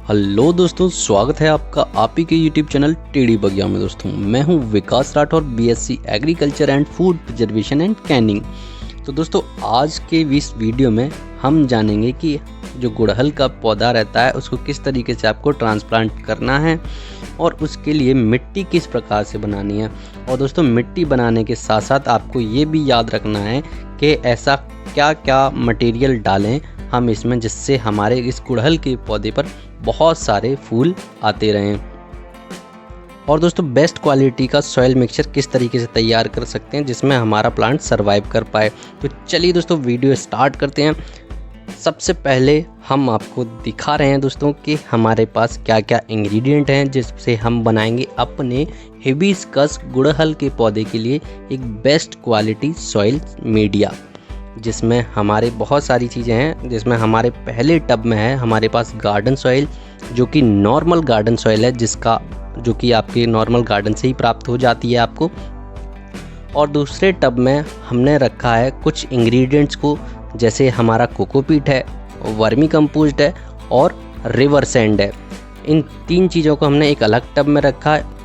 Hello दोस्तों, स्वागत है आपका आप ही के यूट्यूब चैनल टेढ़ी बगिया में। दोस्तों मैं हूं Vikas Rathore, BSc agriculture and food preservation and canning. तो दोस्तों आज के इस वीडियो में हम जानेंगे कि जो गुड़हल का पौधा रहता है उसको किस तरीके से आपको ट्रांसप्लांट करना है और उसके लिए मिट्टी किस प्रकार से बनानी है। और दोस्तों मिट्टी बनाने के साथ साथ आपको ये भी याद रखना है कि ऐसा क्या क्या मटेरियल डालें हम इसमें जिससे हमारे इस गुड़हल के पौधे पर बहुत सारे फूल आते रहें। और दोस्तों बेस्ट क्वालिटी का सॉइल मिक्सचर किस तरीके से तैयार कर सकते हैं जिसमें हमारा प्लांट सरवाइव कर पाए। तो चलिए दोस्तों वीडियो स्टार्ट करते हैं। सबसे पहले हम आपको दिखा रहे हैं दोस्तों कि हमारे पास क्या क्या इंग्रेडिएंट हैं जिससे हम बनाएंगे अपने हिबिस्कस गुड़हल के पौधे के लिए एक बेस्ट क्वालिटी सॉइल मीडिया, जिसमें हमारे बहुत सारी चीज़ें हैं। जिसमें हमारे पहले टब में है हमारे पास गार्डन सॉइल, जो कि नॉर्मल गार्डन सॉइल है जो कि आपके नॉर्मल गार्डन से ही प्राप्त हो जाती है आपको। और दूसरे टब में हमने रखा है कुछ इंग्रेडिएंट्स को, जैसे हमारा कोकोपीट है, वर्मी कंपोस्ट है और रिवर सैंड है। इन तीन चीज़ों को हमने एक अलग टब में रखा है।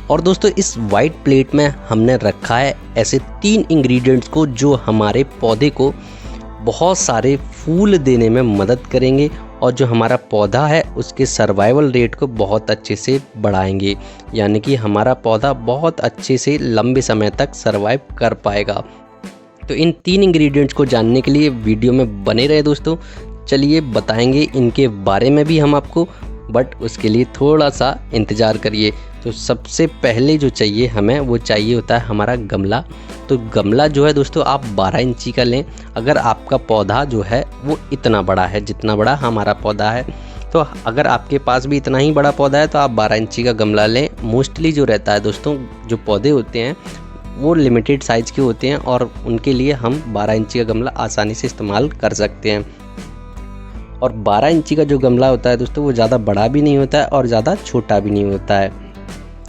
और दोस्तों इस वाइट प्लेट में हमने रखा है ऐसे तीन इंग्रेडिएंट्स को जो हमारे पौधे को बहुत सारे फूल देने में मदद करेंगे और जो हमारा पौधा है उसके सर्वाइवल रेट को बहुत अच्छे से बढ़ाएंगे, यानी कि हमारा पौधा बहुत अच्छे से लंबे समय तक सर्वाइव कर पाएगा। तो इन तीन इंग्रेडिएंट्स को जानने के लिए वीडियो में बने रहे दोस्तों। चलिए बताएंगे इनके बारे में भी हम आपको, बट उसके लिए थोड़ा सा इंतज़ार करिए। तो सबसे पहले जो चाहिए हमें वो चाहिए होता है हमारा गमला। तो गमला जो है दोस्तों आप 12 इंची का लें। अगर आपका पौधा जो है वो इतना बड़ा है जितना बड़ा हमारा पौधा है, तो अगर आपके पास भी इतना ही बड़ा पौधा है तो आप 12 इंची का गमला लें। मोस्टली जो रहता है दोस्तों जो पौधे होते हैं वो लिमिटेड साइज़ के होते हैं और उनके लिए हम 12 इंची का गमला आसानी से इस्तेमाल कर सकते हैं। और 12 इंची का जो गमला होता है दोस्तों वो ज़्यादा बड़ा भी नहीं होता है और ज़्यादा छोटा भी नहीं होता है,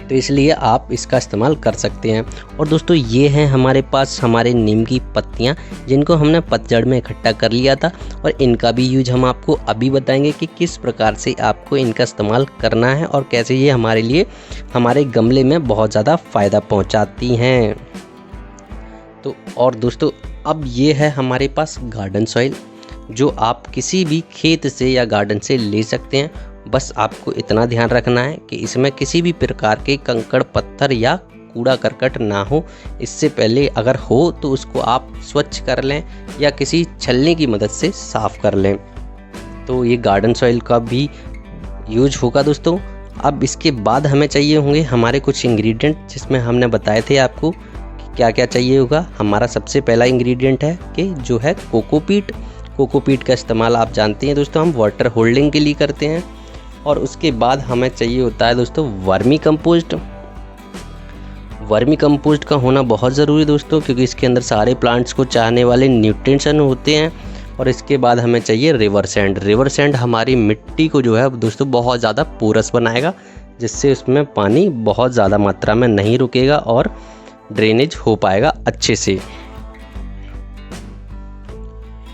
तो इसलिए आप इसका इस्तेमाल कर सकते हैं। और दोस्तों ये हैं हमारे पास हमारे नीम की पत्तियां, जिनको हमने पतझड़ में इकट्ठा कर लिया था और इनका भी यूज हम आपको अभी बताएंगे कि किस प्रकार से आपको इनका इस्तेमाल करना है और कैसे ये हमारे लिए हमारे गमले में बहुत ज़्यादा फ़ायदा पहुँचाती हैं। तो और दोस्तों अब ये है हमारे पास गार्डन सॉइल, जो आप किसी भी खेत से या गार्डन से ले सकते हैं। बस आपको इतना ध्यान रखना है कि इसमें किसी भी प्रकार के कंकड़ पत्थर या कूड़ा करकट ना हो। इससे पहले अगर हो तो उसको आप स्वच्छ कर लें या किसी छलनी की मदद से साफ़ कर लें। तो ये गार्डन सॉइल का भी यूज होगा दोस्तों। अब इसके बाद हमें चाहिए होंगे हमारे कुछ इंग्रेडिएंट, जिसमें हमने बताए थे आपको क्या क्या चाहिए होगा। हमारा सबसे पहला इंग्रेडिएंट है कि जो है कोकोपीट। कोकोपीट का इस्तेमाल आप जानते हैं दोस्तों हम वाटर होल्डिंग के लिए करते हैं। और उसके बाद हमें चाहिए होता है दोस्तों वर्मी कंपोस्ट। वर्मी कंपोस्ट का होना बहुत ज़रूरी है दोस्तों, क्योंकि इसके अंदर सारे प्लांट्स को चाहने वाले न्यूट्रिएंट्स होते हैं। और इसके बाद हमें चाहिए रिवर सैंड। रिवर सैंड हमारी मिट्टी को जो है दोस्तों बहुत ज़्यादा पोरस बनाएगा, जिससे उसमें पानी बहुत ज़्यादा मात्रा में नहीं रुकेगा और ड्रेनेज हो पाएगा अच्छे से।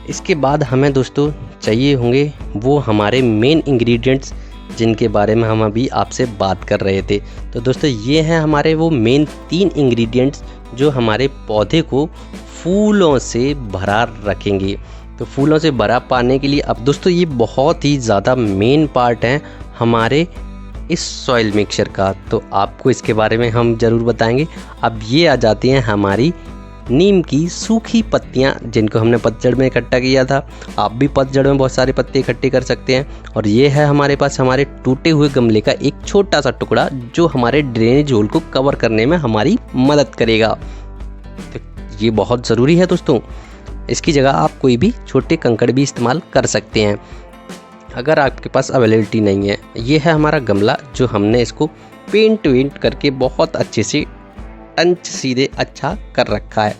इसके बाद हमें दोस्तों चाहिए होंगे वो हमारे मेन इंग्रेडिएंट्स जिनके बारे में हम अभी आपसे बात कर रहे थे। तो दोस्तों ये हैं हमारे वो मेन 3 इंग्रेडिएंट्स जो हमारे पौधे को फूलों से भरा रखेंगे। तो फूलों से भरा पाने के लिए अब दोस्तों ये बहुत ही ज़्यादा मेन पार्ट है हमारे इस सॉइल मिक्सचर का, तो आपको इसके बारे में हम ज़रूर बताएंगे। अब ये आ जाती हैं हमारी नीम की सूखी पत्तियां, जिनको हमने पतझड़ में इकट्ठा किया था। आप भी पतझड़ में बहुत सारे पत्ते इकट्ठे कर सकते हैं। और ये है हमारे पास हमारे टूटे हुए गमले का एक छोटा सा टुकड़ा, जो हमारे ड्रेनेज होल को कवर करने में हमारी मदद करेगा। तो ये बहुत ज़रूरी है दोस्तों। इसकी जगह आप कोई भी छोटे कंकड़ भी इस्तेमाल कर सकते हैं अगर आपके पास अवेलेबिलिटी नहीं है। ये है हमारा गमला, जो हमने इसको पेंट वेंट करके बहुत अच्छे से टंच सीधे अच्छा कर रखा है।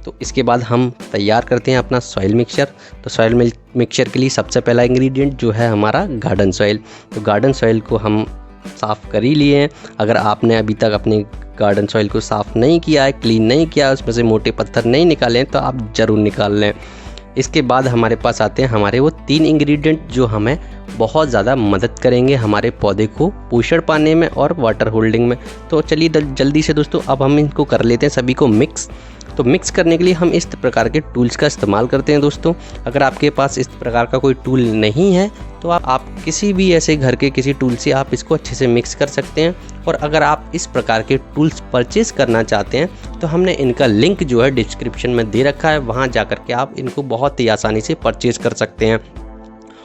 तो इसके बाद हम तैयार करते हैं अपना सॉइल मिक्सचर। तो सॉइल मिक्सचर के लिए सबसे पहला इंग्रेडिएंट जो है हमारा गार्डन सॉइल। तो गार्डन सॉइल को हम साफ़ कर ही लिए हैं। अगर आपने अभी तक अपने गार्डन सॉइल को साफ़ नहीं किया है, क्लीन नहीं किया, उसमें से मोटे पत्थर नहीं निकाले हैं, तो आप ज़रूर निकाल लें। इसके बाद हमारे पास आते हैं हमारे वो 3 इंग्रेडिएंट जो हमें बहुत ज़्यादा मदद करेंगे हमारे पौधे को पोषण पाने में और वाटर होल्डिंग में। तो चलिए जल्दी से दोस्तों अब हम इनको कर लेते हैं सभी को मिक्स। तो मिक्स करने के लिए हम इस प्रकार के टूल्स का इस्तेमाल करते हैं दोस्तों। अगर आपके पास इस प्रकार का कोई टूल नहीं है तो आप किसी भी ऐसे घर के किसी टूल से आप इसको अच्छे से मिक्स कर सकते हैं। और अगर आप इस प्रकार के टूल्स परचेज़ करना चाहते हैं तो हमने इनका लिंक जो है डिस्क्रिप्शन में दे रखा है, वहाँ जा कर के आप इनको बहुत ही आसानी से परचेज़ कर सकते हैं।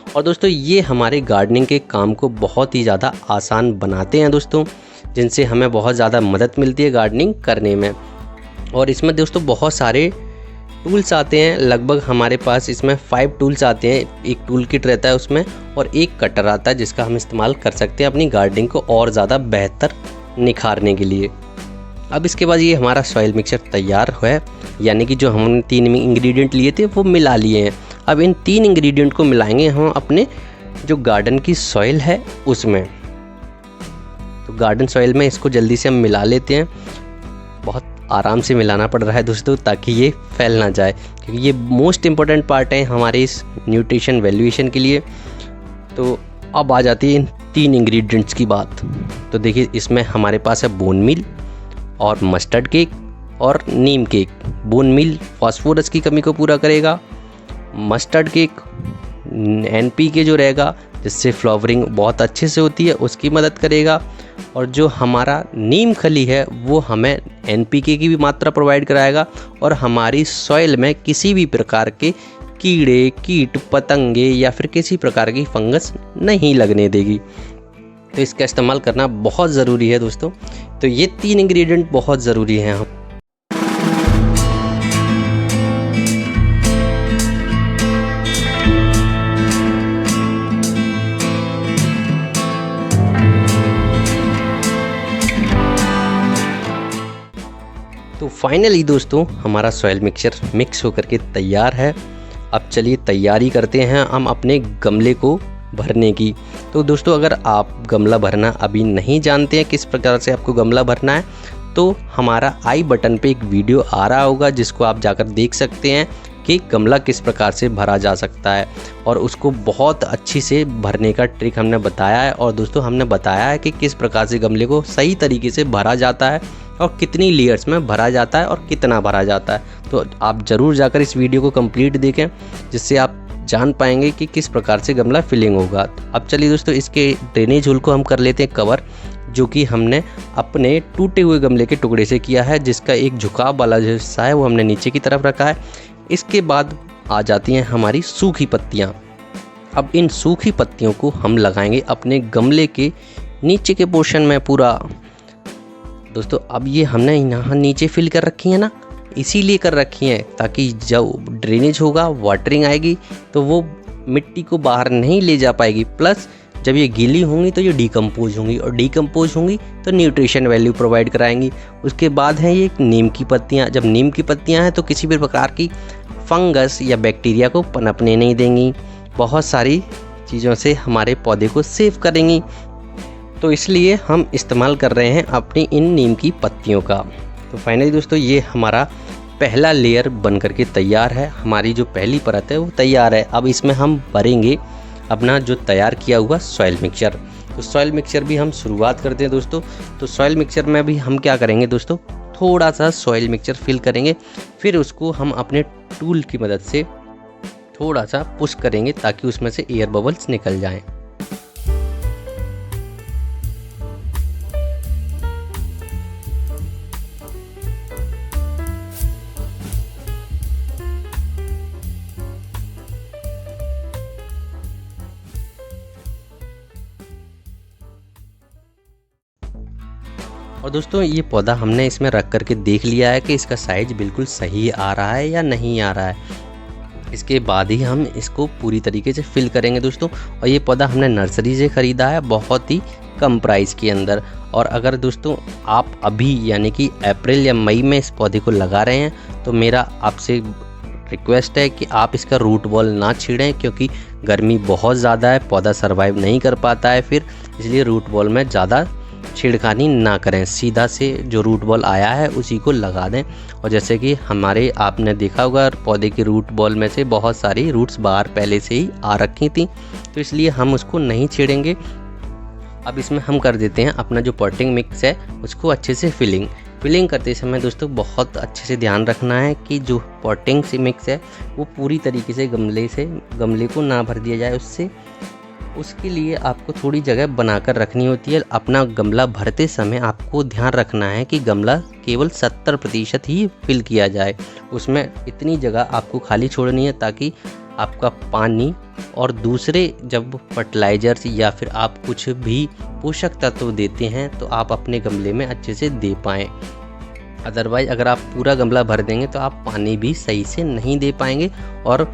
और दोस्तों ये हमारे गार्डनिंग के काम को बहुत ही ज़्यादा आसान बनाते हैं दोस्तों, जिनसे हमें बहुत ज़्यादा मदद मिलती है गार्डनिंग करने में। और इसमें दोस्तों बहुत सारे टूल्स आते हैं, लगभग हमारे पास इसमें 5 टूल्स आते हैं। एक टूल किट रहता है उसमें और एक कटर आता है जिसका हम इस्तेमाल कर सकते हैं अपनी गार्डनिंग को और ज़्यादा बेहतर निखारने के लिए। अब इसके बाद ये हमारा सॉइल मिक्सचर तैयार है, यानी कि जो हमने 3 इंग्रेडिएंट लिए थे वो मिला लिए हैं। अब इन 3 इंग्रेडिएंट को मिलाएंगे हम अपने जो गार्डन की सॉइल है उसमें। तो गार्डन सॉइल में इसको जल्दी से हम मिला लेते हैं। बहुत आराम से मिलाना पड़ रहा है दोस्तों ताकि ये फैल ना जाए, क्योंकि ये मोस्ट इम्पोर्टेंट पार्ट है हमारे इस न्यूट्रिशन वैल्यूएशन के लिए। तो अब आ जाती है इन 3 इंग्रेडिएंट्स की बात। तो देखिए इसमें हमारे पास है बोन मील और मस्टर्ड केक और नीम केक। बोन मील फास्फोरस की कमी को पूरा करेगा, मस्टर्ड केक NPK जो रहेगा जिससे फ्लावरिंग बहुत अच्छे से होती है उसकी मदद करेगा, और जो हमारा नीम खली है वो हमें NPK की भी मात्रा प्रोवाइड कराएगा और हमारी सॉइल में किसी भी प्रकार के कीड़े कीट पतंगे या फिर किसी प्रकार की फंगस नहीं लगने देगी। तो इसका इस्तेमाल करना बहुत ज़रूरी है दोस्तों। तो ये 3 इंग्रेडिएंट बहुत ज़रूरी हैं। हम तो फाइनली दोस्तों हमारा सॉइल मिक्सचर मिक्स होकर के तैयार है। अब चलिए तैयारी करते हैं हम अपने गमले को भरने की। तो दोस्तों अगर आप गमला भरना अभी नहीं जानते हैं किस प्रकार से आपको गमला भरना है, तो हमारा आई बटन पे एक वीडियो आ रहा होगा जिसको आप जाकर देख सकते हैं कि गमला किस प्रकार से भरा जा सकता है, और उसको बहुत अच्छी से भरने का ट्रिक हमने बताया है। और दोस्तों हमने बताया है कि किस प्रकार से गमले को सही तरीके से भरा जाता है और कितनी लेयर्स में भरा जाता है और कितना भरा जाता है। तो आप ज़रूर जाकर इस वीडियो को कंप्लीट देखें, जिससे आप जान पाएंगे कि किस प्रकार से गमला फिलिंग होगा। अब चलिए दोस्तों इसके ड्रेनेज होल को हम कर लेते हैं कवर, जो कि हमने अपने टूटे हुए गमले के टुकड़े से किया है, जिसका एक झुकाव वाला जो हिस्सा है वो हमने नीचे की तरफ रखा है। इसके बाद आ जाती हैं हमारी सूखी पत्तियाँ। अब इन सूखी पत्तियों को हम लगाएंगे अपने गमले के नीचे के पोर्शन में पूरा। दोस्तों अब ये हमने यहाँ नीचे फिल कर रखी है ना, इसीलिए कर रखी हैं ताकि जब ड्रेनेज होगा वाटरिंग आएगी तो वो मिट्टी को बाहर नहीं ले जा पाएगी, प्लस जब ये गीली होंगी तो ये डिकम्पोज होंगी, और डिकम्पोज होंगी तो न्यूट्रिशन वैल्यू प्रोवाइड कराएंगी। उसके बाद है ये नीम की पत्तियाँ। जब नीम की पत्तियाँ हैं तो किसी भी प्रकार की फंगस या बैक्टीरिया को पनपने नहीं देंगी, बहुत सारी चीज़ों से हमारे पौधे को सेव करेंगी। तो इसलिए हम इस्तेमाल कर रहे हैं अपनी इन नीम की पत्तियों का। तो फाइनली दोस्तों ये हमारा पहला लेयर बन करके तैयार है। हमारी जो पहली परत है वो तैयार है। अब इसमें हम भरेंगे अपना जो तैयार किया हुआ सॉइल मिक्सचर। तो सॉइल मिक्सचर भी हम शुरुआत करते हैं दोस्तों। तो सॉइल मिक्सचर में भी हम क्या करेंगे दोस्तों, थोड़ा सा सॉइल मिक्सचर फिल करेंगे, फिर उसको हम अपने टूल की मदद से थोड़ा सा पुश करेंगे ताकि उसमें से एयर बबल्स निकल जाएं। और दोस्तों ये पौधा हमने इसमें रख करके देख लिया है कि इसका साइज बिल्कुल सही आ रहा है या नहीं आ रहा है। इसके बाद ही हम इसको पूरी तरीके से फिल करेंगे दोस्तों। और ये पौधा हमने नर्सरी से ख़रीदा है बहुत ही कम प्राइस के अंदर। और अगर दोस्तों आप अभी यानी कि अप्रैल या मई में इस पौधे को लगा रहे हैं तो मेरा आपसे रिक्वेस्ट है कि आप इसका रूट बॉल ना छीड़ें, क्योंकि गर्मी बहुत ज़्यादा है, पौधा सर्वाइव नहीं कर पाता है फिर, इसलिए रूट बॉल में ज़्यादा छेड़खानी ना करें, सीधा से जो रूट बॉल आया है उसी को लगा दें। और जैसे कि हमारे आपने देखा होगा पौधे की रूट बॉल में से बहुत सारी रूट्स बाहर पहले से ही आ रखी थी, तो इसलिए हम उसको नहीं छेड़ेंगे। अब इसमें हम कर देते हैं अपना जो पॉटिंग मिक्स है उसको अच्छे से फिलिंग करते समय दोस्तों बहुत अच्छे से ध्यान रखना है कि जो पॉटिंग से मिक्स है वो पूरी तरीके से गमले को ना भर दिया जाए उसके लिए आपको थोड़ी जगह बनाकर रखनी होती है। अपना गमला भरते समय आपको ध्यान रखना है कि गमला केवल 70% ही फिल किया जाए, उसमें इतनी जगह आपको खाली छोड़नी है ताकि आपका पानी और दूसरे जब फर्टिलाइजर्स या फिर आप कुछ भी पोषक तत्व देते हैं तो आप अपने गमले में अच्छे से दे पाएँ। अदरवाइज़ अगर आप पूरा गमला भर देंगे तो आप पानी भी सही से नहीं दे पाएंगे और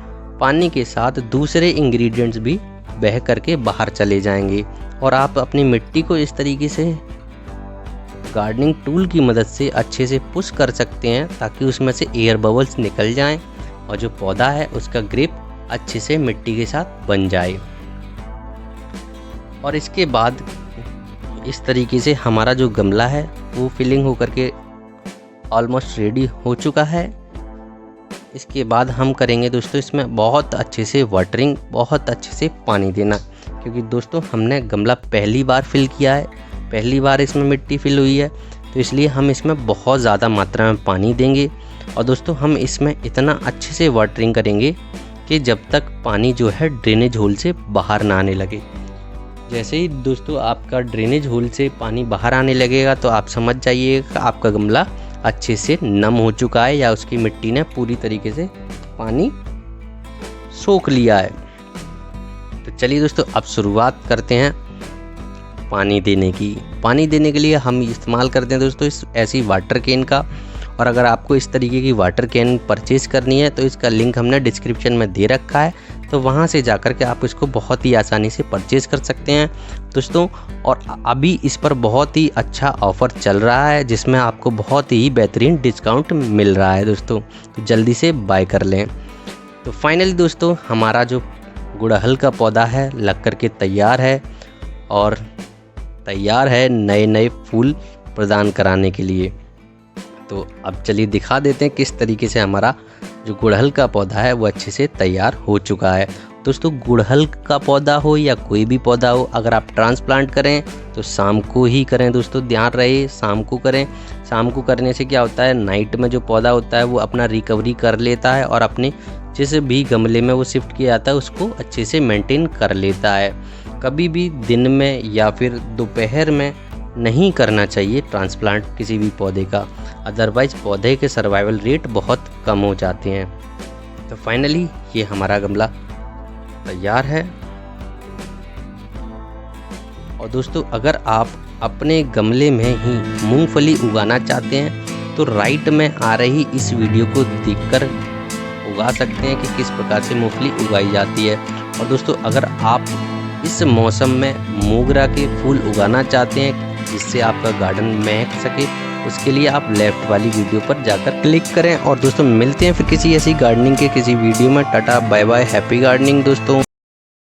पानी के साथ दूसरे इंग्रेडिएंट्स भी बह करके बाहर चले जाएंगे। और आप अपनी मिट्टी को इस तरीके से गार्डनिंग टूल की मदद से अच्छे से पुश कर सकते हैं ताकि उसमें से एयर बबल्स निकल जाएं और जो पौधा है उसका ग्रिप अच्छे से मिट्टी के साथ बन जाए। और इसके बाद इस तरीके से हमारा जो गमला है वो फिलिंग होकर के ऑलमोस्ट रेडी हो चुका है। इसके बाद हम करेंगे दोस्तों इसमें बहुत अच्छे से वाटरिंग, बहुत अच्छे से पानी देना, क्योंकि दोस्तों हमने गमला पहली बार फिल किया है, पहली बार इसमें मिट्टी फिल हुई है, तो इसलिए हम इसमें बहुत ज़्यादा मात्रा में पानी देंगे। और दोस्तों हम इसमें इतना अच्छे से वाटरिंग करेंगे कि जब तक पानी जो है ड्रेनेज होल से बाहर ना आने लगे। जैसे ही दोस्तों आपका ड्रेनेज होल से पानी बाहर आने लगेगा तो आप समझ जाइएगा आपका गमला अच्छे से नम हो चुका है या उसकी मिट्टी ने पूरी तरीके से पानी सोख लिया है। तो चलिए दोस्तों अब शुरुआत करते हैं पानी देने की। पानी देने के लिए हम इस्तेमाल करते हैं दोस्तों ऐसी वाटर कैन का। और अगर आपको इस तरीके की वाटर कैन परचेज करनी है तो इसका लिंक हमने डिस्क्रिप्शन में दे रखा है, तो वहाँ से जाकर के आप इसको बहुत ही आसानी से परचेज कर सकते हैं दोस्तों। और अभी इस पर बहुत ही अच्छा ऑफ़र चल रहा है जिसमें आपको बहुत ही बेहतरीन डिस्काउंट मिल रहा है दोस्तों, तो जल्दी से बाय कर लें। तो फाइनली दोस्तों हमारा जो गुड़हल का पौधा है लग कर के तैयार है और तैयार है नए नए फूल प्रदान कराने के लिए। तो अब चलिए दिखा देते हैं किस तरीके से हमारा जो गुड़हल का पौधा है वो अच्छे से तैयार हो चुका है। दोस्तों गुड़हल का पौधा हो या कोई भी पौधा हो, अगर आप ट्रांसप्लांट करें तो शाम को ही करें दोस्तों, ध्यान रहे शाम को करें। शाम को करने से क्या होता है, नाइट में जो पौधा होता है वो अपना रिकवरी कर लेता है और अपने जिस भी गमले में वो शिफ्ट किया जाता है उसको अच्छे से मेंटेन कर लेता है। कभी भी दिन में या फिर दोपहर में नहीं करना चाहिए ट्रांसप्लांट किसी भी पौधे का, अदरवाइज पौधे के सर्वाइवल रेट बहुत कम हो जाते हैं। तो फाइनली ये हमारा गमला तैयार है। और दोस्तों अगर आप अपने गमले में ही मूंगफली उगाना चाहते हैं तो राइट में आ रही इस वीडियो को देखकर उगा सकते हैं कि किस प्रकार से मूंगफली उगाई जाती है। और दोस्तों अगर आप इस मौसम में मोगरा के फूल उगाना चाहते हैं जिससे आपका गार्डन महक सके, उसके लिए आप लेफ्ट वाली वीडियो पर जाकर क्लिक करें। और दोस्तों मिलते हैं फिर किसी ऐसी गार्डनिंग के किसी वीडियो में। Tata bye bye, happy gardening दोस्तों।